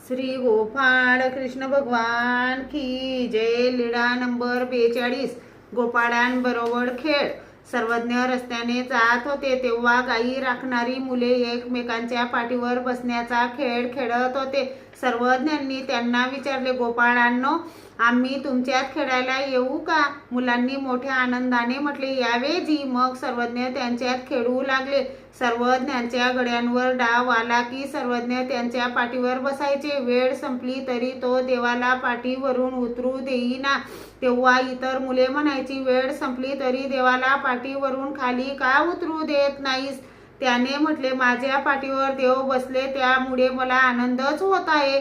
श्री गोपाळ कृष्ण भगवान की जय। लीळा नंबर 42। गोपाळांबरोबर खेळ। सर्वज्ञ रस्त्याने जात होते तेव्हा गायी राखणारी मुले एकमेकांच्या पाठीवर बसण्याचा खेळ खेळत होते। सर्वज्ञांनी त्यांना विचारले, गोपाळांनो, आम्ही तुमच्यात खेळायला येऊ का? मुलांनी मोठ्या आनंदाने म्हटले, यावे जी। मग सर्वज्ञ त्यांच्यात खेळू लागले। सर्वज्ञांच्या गड्यांवर डाव आला की सर्वज्ञ त्यांच्या पाठीवर बसायचे। वेळ संपली तरी तो देवाला पाठीवरून उतरू देईना। तेव्हा इतर मुले म्हणायची, वेळ संपली तरी देवाला पाठीवरून खाली का उतरू देत नाहीस? त्याने म्हटले, माझ्या पाठीवर देव बसले त्यामुळे मला आनंदच होत आहे।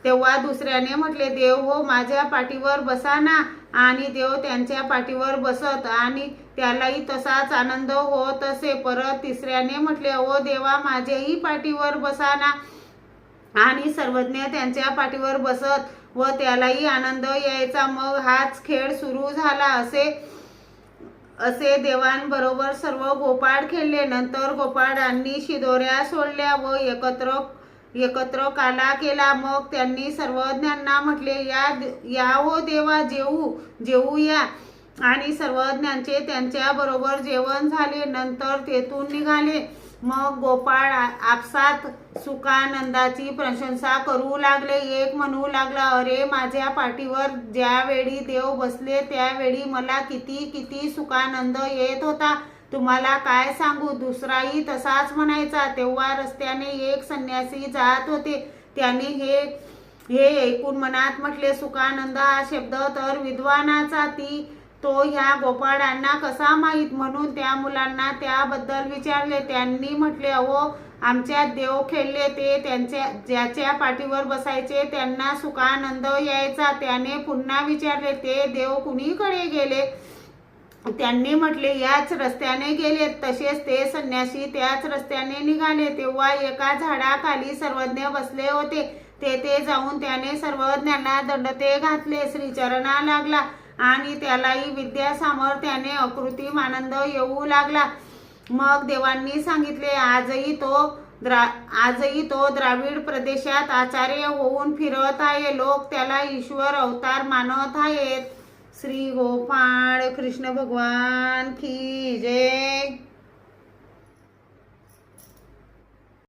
तेव्हा दुसऱ्याने म्हटले, देव हो माझ्या पाठीवर बसा ना। आणि देव त्यांच्या पाठीवर बसत आणि त्यालाही तसाच आनंद होत असे। परत तिसऱ्याने म्हटले, ओ देवा माझ्याही पाठीवर बसा ना। आणि सर्वज्ञ त्यांच्या पाठीवर बसत व त्यालाही आनंद यायचा। मग हाच खेळ सुरू झाला। असे देवांबरोबर सर्व गोपाळ खेळले। नंतर गोपाळांनी शिदोऱ्या सोडल्या व एकत्र काला केला। मग त्यांनी सर्वज्ञांना म्हटले, या हो देवा, जेवूया। आणि सर्वज्ञांचे त्यांच्या बरोबर जेवण झाले। नंतर तेथून निघाले। मग गोपाळ आपसात सुखानंदाची प्रशंसा करू लागले। एक म्हणू लागला, अरे माझ्या पाठीवर ज्यावेळी देव बसले त्यावेळी मला किती किती सुखानंद येत होता, तुम्हाला काय सांगू। दुसराही तसाच म्हणायचा। तेव्हा रस्त्याने एक संन्यासी जात होते। त्याने हे ऐकून मनात म्हटले, सुखानंद हा शब्द तर विद्वानाचा, तो ह्या गोपाळांना कसा माहीत? म्हणून त्या मुलांना त्याबद्दल विचारले। त्यांनी म्हटले, अहो, आमच्यात देव खेळले ते ज्याच्या पाठीवर बसायचे त्यांना सुखानंद यायचा। त्याने पुन्हा विचारले, ते देव कुणीकडे गेले? त्यांनी म्हटले, याच रस्त्याने गेले। तसेच ते संन्यासी त्याच रस्त्याने निघाले। तेव्हा एका झाडाखाली सर्वज्ञ बसले होते। तेथे जाऊन त्याने सर्वज्ञांना दंडते घातले, श्रीचरणा लागला आणि त्यालाही विद्या सामर्थ्याने अकृत्रिम आनंद येऊ लागला। मग देवांनी सांगितले, आजही तो द्राविड प्रदेशात आचार्य होऊन फिरत आहे। लोक त्याला ईश्वर अवतार मानत आहेत। श्री गोपाळ कृष्ण भगवान की जय।